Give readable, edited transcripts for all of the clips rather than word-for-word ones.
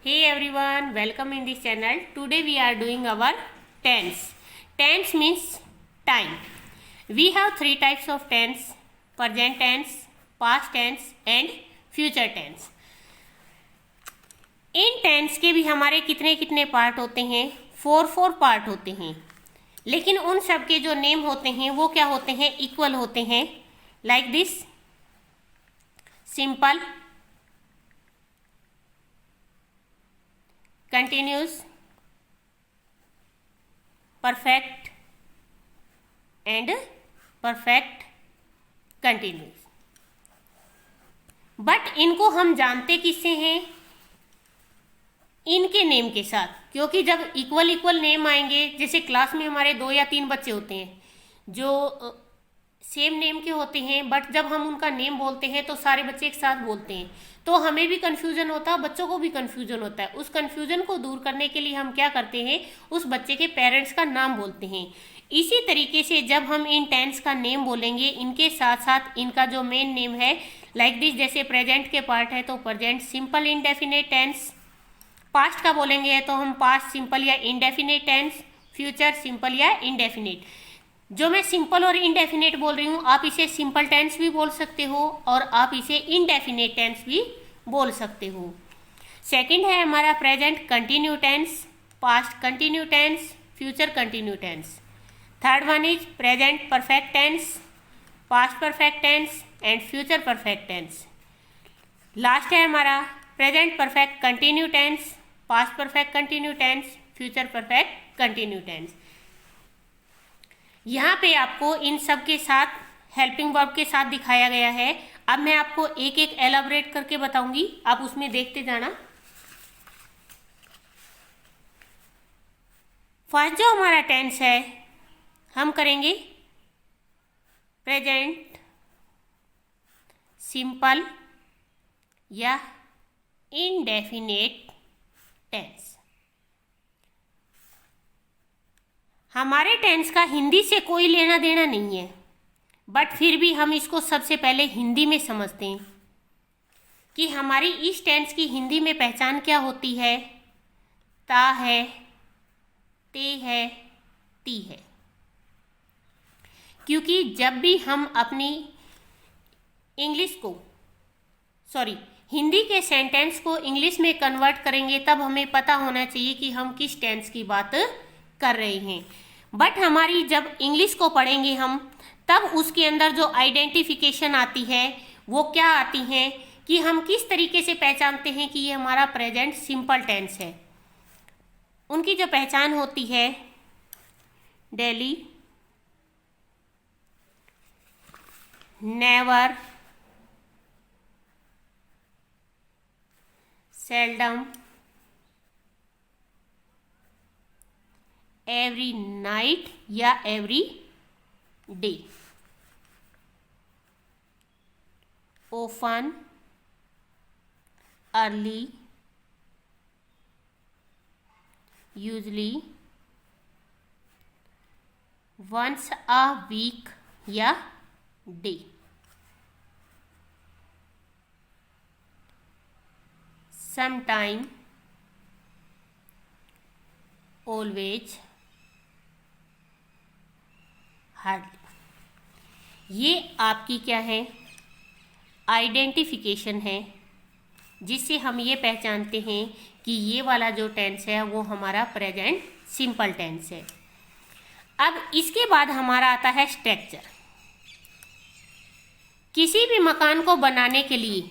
Hey everyone, welcome in this channel. Today we are doing our tense. Tense means time. We have three types of tense: present tense, past tense and future tense. इन tense के भी हमारे कितने कितने part होते हैं? Four part होते हैं, लेकिन उन सब के जो नेम होते हैं वो क्या होते हैं? इक्वल होते हैं. Like this: simple, continuous, perfect and perfect continuous. But इनको हम जानते किससे हैं? इनके नेम के साथ. क्योंकि जब इक्वल इक्वल नेम आएंगे, जैसे क्लास में हमारे 2 या 3 बच्चे होते हैं जो सेम नेम के होते हैं, बट जब हम उनका नेम बोलते हैं तो सारे बच्चे एक साथ बोलते हैं, तो हमें भी कन्फ्यूजन होता है, बच्चों को भी कन्फ्यूजन होता है. उस कन्फ्यूजन को दूर करने के लिए हम क्या करते हैं? उस बच्चे के पेरेंट्स का नाम बोलते हैं. इसी तरीके से जब हम इन टेंस का नेम बोलेंगे, इनके साथ साथ इनका जो मेन नेम है, लाइक दिस, जैसे प्रेजेंट के पार्ट है तो present simple indefinite tense, past का बोलेंगे तो हम पास्ट सिंपल या इंडेफिनिट टेंस, फ्यूचर सिंपल या इंडेफिनिट. जो मैं सिंपल और इंडेफिनिट बोल रही हूँ, आप इसे सिंपल टेंस भी बोल सकते हो और आप इसे इंडेफिनिट टेंस भी बोल सकते हो. सेकंड है हमारा present continue tense, past continue tense, future continue tense. Third one is present perfect tense, past perfect tense and future perfect tense. Last है हमारा present perfect continue tense, past perfect continue tense, future perfect continue tense. यहाँ पे आपको इन सब के साथ helping verb के साथ दिखाया गया है. अब मैं आपको एक एक एलाबोरेट करके बताऊंगी, आप उसमें देखते जाना. फर्स्ट जो हमारा टेंस है, हम करेंगे प्रेजेंट सिंपल या इंडेफिनिट टेंस. हमारे टेंस का हिंदी से कोई लेना देना नहीं है, बट फिर भी हम इसको सबसे पहले हिंदी में समझते हैं कि हमारी इस टेंस की हिंदी में पहचान क्या होती है. ता है, ते है, ती है. क्योंकि जब भी हम अपनी हिंदी के सेंटेंस को इंग्लिश में कन्वर्ट करेंगे, तब हमें पता होना चाहिए कि हम किस टेंस की बात कर रहे हैं. बट हमारी जब इंग्लिश को पढ़ेंगे हम, तब उसके अंदर जो आइडेंटिफिकेशन आती है वो क्या आती हैं कि हम किस तरीके से पहचानते हैं कि ये हमारा प्रेजेंट सिंपल टेंस है. उनकी जो पहचान होती है: daily, never, seldom, every night या every day, often, early, usually, once a week या day. Sometime, always, hardly. ये आपकी क्या है? आइडेंटिफिकेशन है, जिससे हम ये पहचानते हैं कि ये वाला जो टेंस है वो हमारा प्रेजेंट सिंपल टेंस है. अब इसके बाद हमारा आता है स्ट्रक्चर. किसी भी मकान को बनाने के लिए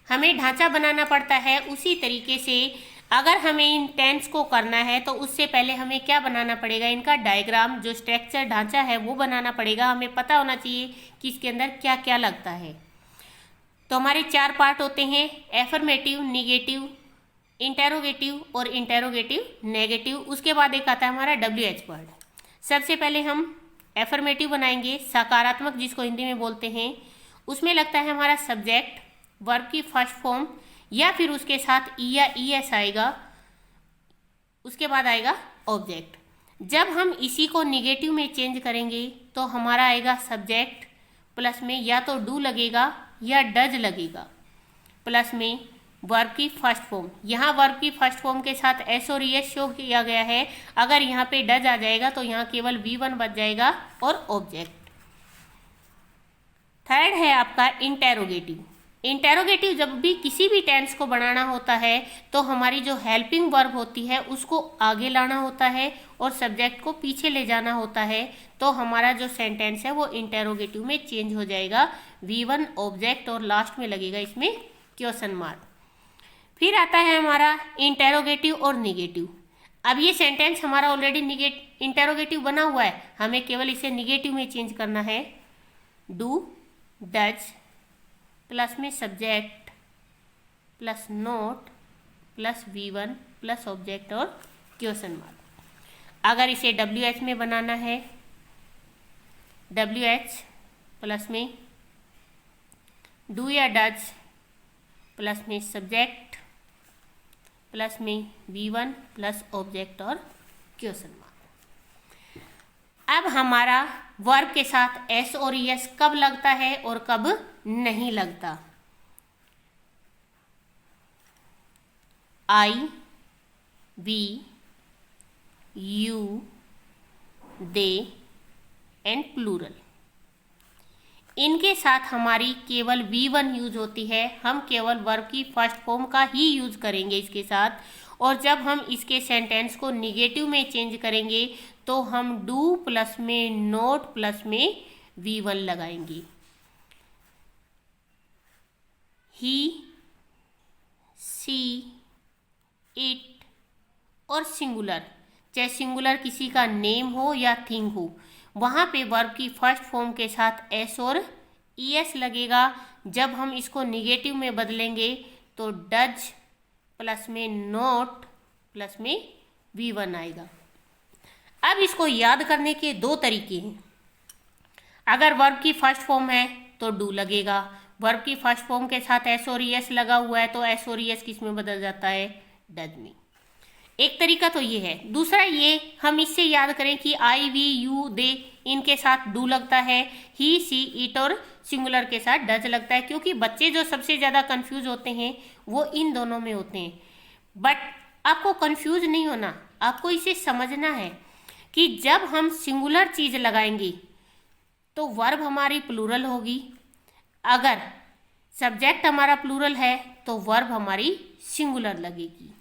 हमें ढांचा बनाना पड़ता है. उसी तरीके से अगर हमें इन टेंस को करना है तो उससे पहले हमें क्या बनाना पड़ेगा? इनका डायग्राम, जो स्ट्रक्चर ढांचा है वो बनाना पड़ेगा. हमें पता होना चाहिए कि इसके अंदर क्या क्या लगता है. तो हमारे 4 पार्ट होते हैं: एफर्मेटिव, निगेटिव, इंटेरोगेटिव और इंटेरोगेटिव नेगेटिव. उसके बाद एक आता है हमारा WH वर्ड. सबसे पहले हम एफर्मेटिव बनाएंगे, सकारात्मक, जिसको हिंदी में बोलते हैं. उसमें लगता है हमारा सब्जेक्ट, वर्ब की फर्स्ट फॉर्म, या फिर उसके साथ ई या ES आएगा. उसके बाद आएगा ऑब्जेक्ट. जब हम इसी को निगेटिव में चेंज करेंगे तो हमारा आएगा सब्जेक्ट प्लस में या तो डू लगेगा या डज लगेगा, प्लस में वर्ब की फर्स्ट फॉर्म। यहाँ वर्ब की फर्स्ट फॉर्म के साथ एस और ईएस शो किया गया है। अगर यहाँ पे डज आ जाएगा तो यहाँ केवल V1 बच जाएगा और ऑब्जेक्ट। थर्ड है आपका इंटेरोगेटिव। इंटेरोगेटिव जब भी किसी भी टेंस को बनाना होता है तो हमारी जो हेल्पिंग वर्ब होती है उसको आगे लाना होता है और सब्जेक्ट को पीछे ले जाना होता है, तो हमारा जो सेंटेंस है वो इंटेरोगेटिव में चेंज हो जाएगा। V1 ऑब्जेक्ट और लास्ट में लगेगा इसमें क्वेश्चन मार्क। फिर आता है हमारा इंटेरोगेटिव और निगेटिव। अब ये सेंटेंस हमारा ऑलरेडी इंटेरोगेटिव बना हुआ है, हमें केवल इसे निगेटिव में चेंज करना है। डू, डज प्लस में subject plus note plus V1 plus object और क्वेश्चन मार्क। अगर इसे WH में बनाना है, WH प्लस में डू या डज प्लस में सब्जेक्ट प्लस में V1 प्लस ऑब्जेक्ट और क्वेश्चन मार्क। अब हमारा वर्ब के साथ एस और एस कब लगता है और कब नहीं लगता। I, we, you, they and plural, इनके साथ हमारी केवल V1 यूज होती है। हम केवल वर्ब की फर्स्ट फॉर्म का ही यूज करेंगे इसके साथ, और जब हम इसके सेंटेंस को निगेटिव में चेंज करेंगे तो हम डू प्लस में नोट प्लस में V1 लगाएंगे। ही, सी, इट और सिंगुलर, चाहे सिंगुलर किसी का नेम हो या थिंग हो, वहाँ पे वर्ब की फर्स्ट फॉर्म के साथ एस और ईएस लगेगा। जब हम इसको निगेटिव में बदलेंगे तो डज प्लस में नोट प्लस में V1 आएगा। अब इसको याद करने के दो तरीके हैं। अगर वर्ब की फर्स्ट फॉर्म है तो डू लगेगा, वर्ब की फर्स्ट फॉर्म के साथ एस और ईएस लगा हुआ है तो एस और ईएस किस में बदल जाता है, डज में। एक तरीका तो ये है। दूसरा ये हम इससे याद करें कि आई, वी, यू, दे इनके साथ डू लगता है, ही, सी, इट और सिंगुलर के साथ डज लगता है, क्योंकि बच्चे जो सबसे ज़्यादा कंफ्यूज होते हैं वो इन दोनों में होते हैं। बट आपको कंफ्यूज नहीं होना, आपको इसे समझना है कि जब हम सिंगुलर चीज़ लगाएंगे तो वर्ब हमारी प्लूरल होगी, अगर सब्जेक्ट हमारा प्लूरल है तो वर्ब हमारी सिंगुलर लगेगी।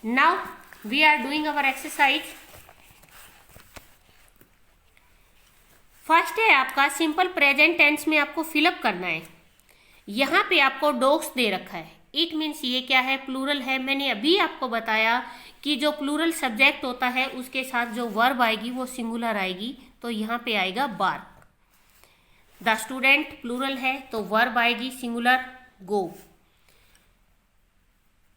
Now we are doing our exercise. First है आपका सिंपल प्रेजेंट टेंस में आपको फिलअप करना है। यहाँ पे आपको डॉग्स दे रखा है, इट मीन्स ये क्या है, प्लूरल है। मैंने अभी आपको बताया कि जो प्लूरल सब्जेक्ट होता है उसके साथ जो वर्ब आएगी वो सिंगुलर आएगी, तो यहाँ पे आएगा बार्क। द स्टूडेंट प्लूरल है तो वर्ब आएगी सिंगुलर गो।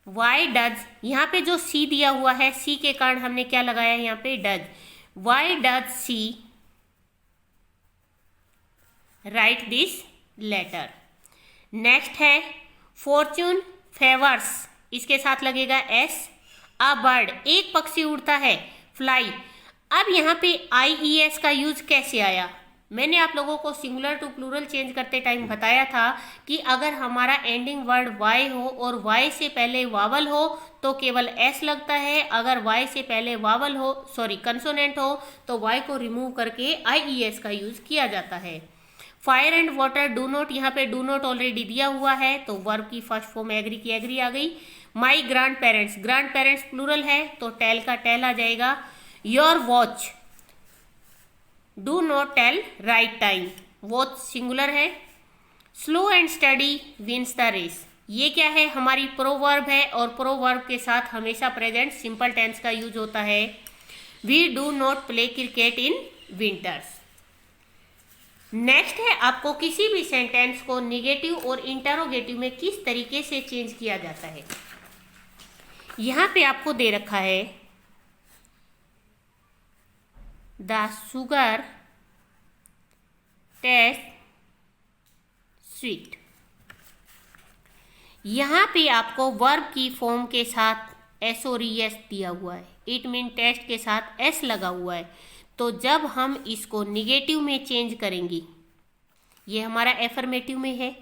वाई डज, यहाँ पे जो सी दिया हुआ है, सी के कारण हमने क्या लगाया यहाँ पे, does. Why does she write this letter. Next है फॉर्च्यून फेवर्स, इसके साथ लगेगा एस। अ बर्ड, एक पक्षी उड़ता है, फ्लाई। अब यहाँ पे IES का यूज कैसे आया, मैंने आप लोगों को सिंगुलर टू प्लूरल चेंज करते टाइम बताया था कि अगर हमारा एंडिंग वर्ड वाई हो और वाई से पहले वावल हो तो केवल एस लगता है, अगर वाई से पहले वावल हो, सॉरी कंसोनेंट हो, तो वाई को रिमूव करके IES का यूज किया जाता है। Fire and water, do not, यहाँ पे डू नॉट ऑलरेडी दिया हुआ है तो वर्ब की फर्स्ट फॉर्म एग्री की एग्री आ गई। My grandparents, grandparents plural है तो टेल का टेल आ जाएगा। Your watch, do not tell right time, watch singular है। Slow and study wins the race, ये क्या है, हमारी प्रोवर्ब है और प्रोवर्ब के साथ हमेशा प्रेजेंट सिंपल टेंस का यूज होता है। We do not play cricket in winters. Next है आपको किसी भी सेंटेंस को निगेटिव और इंटरोगेटिव में किस तरीके से चेंज किया जाता है। यहाँ पे आपको दे रखा है द सुगर टेस्ट स्वीट। यहाँ पे आपको वर्ब की फॉर्म के साथ एस और ES दिया हुआ है, इट मीन टेस्ट के साथ एस लगा हुआ है, तो जब हम इसको निगेटिव में चेंज करेंगे, ये हमारा एफर्मेटिव में है,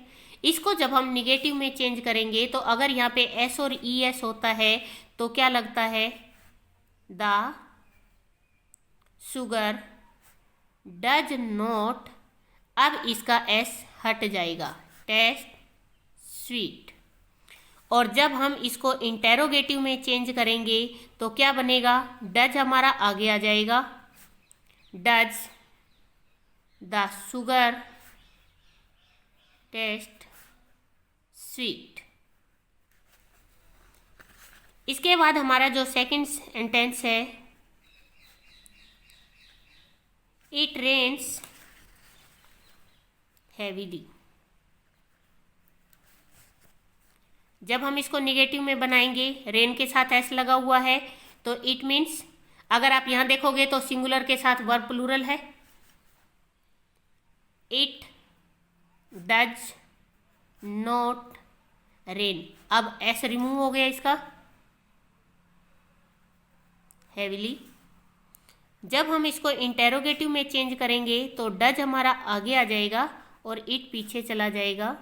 इसको जब हम निगेटिव में चेंज करेंगे तो अगर यहाँ पे एस और ई एस होता है तो क्या लगता है, द शुगर डज नॉट, अब इसका एस हट जाएगा, टेस्ट स्वीट। और जब हम इसको इंटेरोगेटिव में चेंज करेंगे तो क्या बनेगा, डज हमारा आगे आ जाएगा, does the sugar test sweet. इसके बाद हमारा जो सेकंड सेंटेंस है, इट रेन्स हैवीली। जब हम इसको निगेटिव में बनाएंगे, रेन के साथ एस लगा हुआ है तो इट मीन्स, अगर आप यहां देखोगे तो सिंगुलर के साथ वर्ब प्लूरल है, इट डज नॉट रेन। अब एस रिमूव हो गया इसका, हैवीली। जब हम इसको इंटेरोगेटिव में चेंज करेंगे तो डज हमारा आगे आ जाएगा और इट पीछे चला जाएगा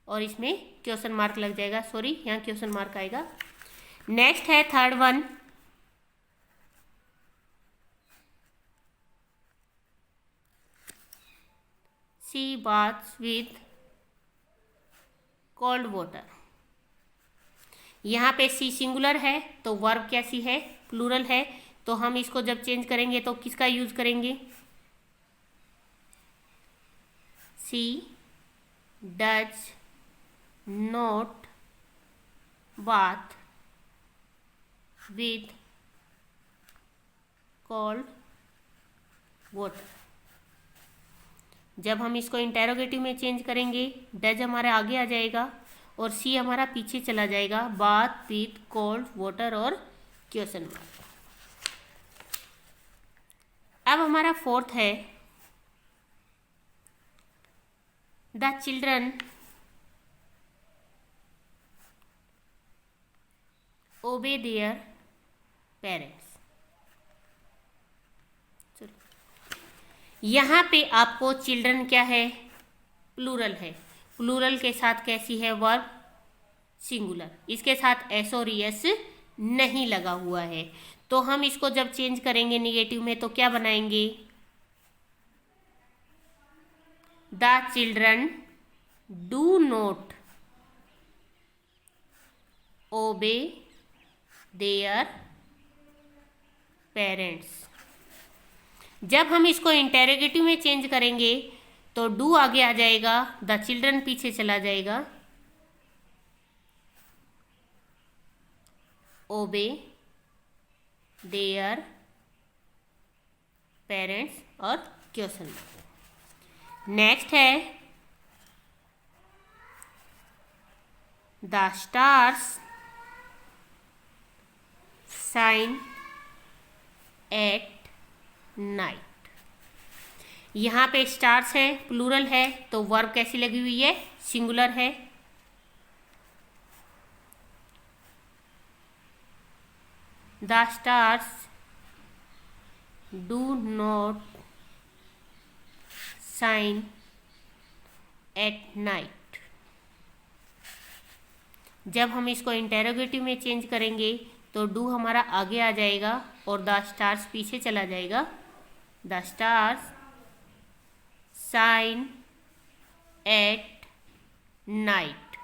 और इसमें क्वेश्चन मार्क लग जाएगा, सॉरी यहाँ क्वेश्चन मार्क आएगा। नेक्स्ट है third one, she baths with cold water. यहाँ पे सी सिंगुलर है तो वर्ब कैसी है, प्लूरल है, तो हम इसको जब चेंज करेंगे तो किसका यूज करेंगे, she does not bath with cold water. जब हम इसको इंटेरोगेटिव में चेंज करेंगे, डज हमारे आगे आ जाएगा और सी हमारा पीछे चला जाएगा, बाथ विद कोल्ड वाटर और क्वेश्चन मार्क। अब हमारा फोर्थ है, द चिल्ड्रन ओबे देयर पेरेंट्स। यहाँ पे आपको चिल्ड्रन क्या है, प्लूरल है, प्लूरल के साथ कैसी है वर्ब, सिंगुलर, इसके साथ एस और एस नहीं लगा हुआ है। तो हम इसको जब चेंज करेंगे निगेटिव में तो क्या बनाएंगे, the children do not obey their parents. जब हम इसको इंटेरोगेटिव में चेंज करेंगे तो डू आगे आ जाएगा, द चिल्ड्रन पीछे चला जाएगा, ओबे देयर पेरेंट्स और क्वेश्चन। नेक्स्ट है, the stars shine at night. यहाँ पे स्टार्स है, प्लूरल है, तो वर्ब कैसी लगी हुई है, सिंगुलर है। The stars do not shine at night. जब हम इसको इंटेरोगेटिव में चेंज करेंगे तो डू हमारा आगे आ जाएगा और द स्टार्स पीछे चला जाएगा, the stars shine at night.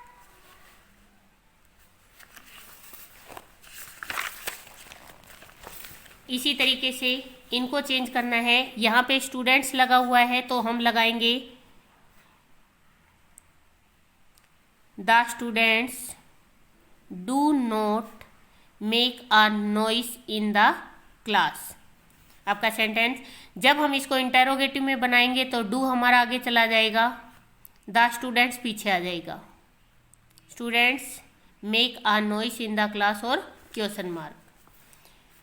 इसी तरीके से इनको चेंज करना है। यहाँ पे स्टूडेंट्स लगा हुआ है तो हम लगाएंगे, the students do not make a noise in the class. आपका सेंटेंस, जब हम इसको इंटेरोगेटिव में बनाएंगे तो डू हमारा आगे चला जाएगा, द स्टूडेंट्स पीछे आ जाएगा, students make a noise in the class और question mark.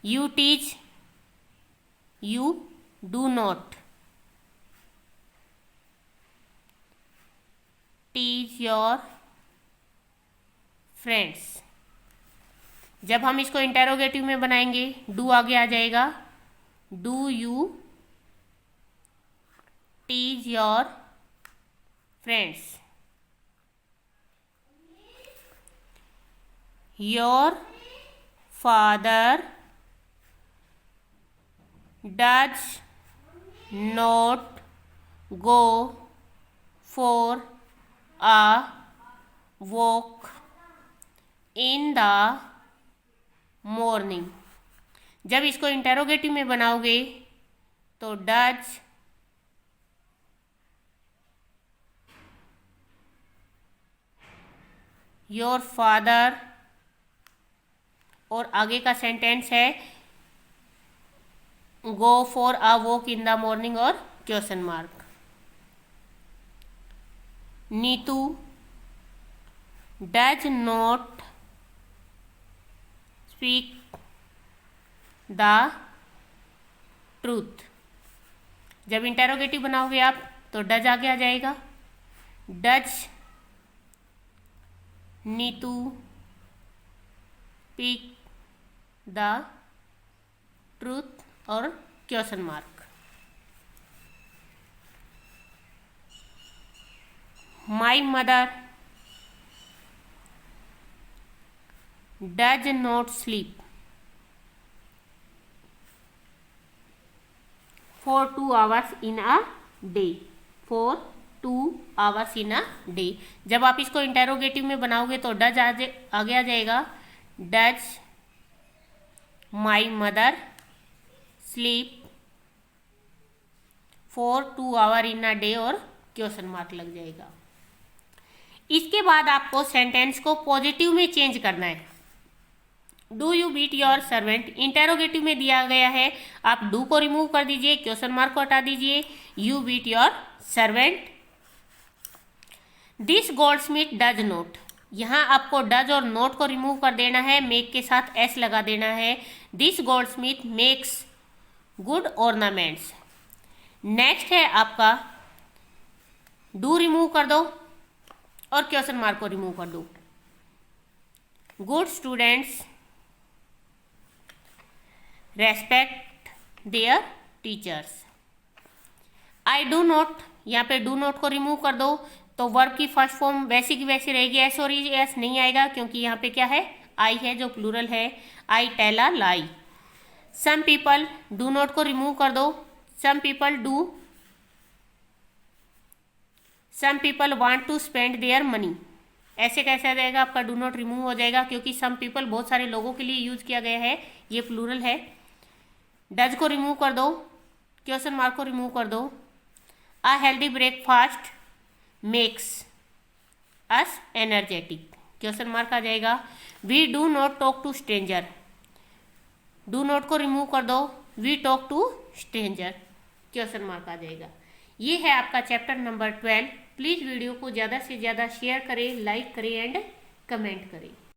You teach, you do not teach your friends. जब हम इसको इंटेरोगेटिव में बनाएंगे डू आगे आ जाएगा, do you tease your friends. Your father does not go for a walk in the morning. जब इसको इंटेरोगेटिव में बनाओगे तो डज योर फादर, और आगे का सेंटेंस है go for a walk in the morning और question mark. Neetu does not speak the truth. जब इंटेरोगेटिव बनाओगे आप तो डज आगे आ जाएगा. Does Neetu speak the truth और question mark. My mother does not sleep for 2 hours in a day. for 2 hours in a day. जब आप इसको इंटेरोगेटिव में बनाओगे तो डज आगे आ जाएगा. Does my mother sleep for 2 hour in a day और क्वेश्चन मार्क लग जाएगा. इसके बाद आपको सेंटेंस को पॉजिटिव में चेंज करना है. Do you beat your servant interrogative में दिया गया है, आप डू को रिमूव कर दीजिए, क्वेश्चन मार्क को हटा दीजिए. You beat your servant. This Goldsmith does not, यहाँ आपको डज और नोट को रिमूव कर देना है, मेक के साथ एस लगा देना है. This Goldsmith makes good ornaments. Next है आपका डू रिमूव कर दो और क्वेश्चन मार्क को रिमूव कर दो. Good students respect there teachers. I do not, यहाँ पे डू नॉट को रिमूव कर दो तो वर्ब की फर्स्ट फॉर्म वैसी की वैसी रहेगी. एस और एस नहीं आएगा क्योंकि यहाँ पे क्या है, आई है जो प्लूरल है. I tell a lie. Some people do not को रिमूव कर दो. Some people do, some people want to spend their money. ऐसे कैसे आ जाएगा, आपका डू नॉट रिमूव हो जाएगा क्योंकि सम पीपल बहुत सारे लोगों के लिए यूज किया गया है, ये प्लूरल है. डज को रिमूव कर दो, क्वेश्चन मार्क को रिमूव कर दो. A healthy breakfast makes us energetic. Question mark आ जाएगा. We do not talk to stranger. Do not को रिमूव कर दो. We talk to stranger. Question mark आ जाएगा. ये है आपका चैप्टर नंबर 12. प्लीज़ वीडियो को ज़्यादा से ज़्यादा शेयर करें, लाइक करें एंड कमेंट करें.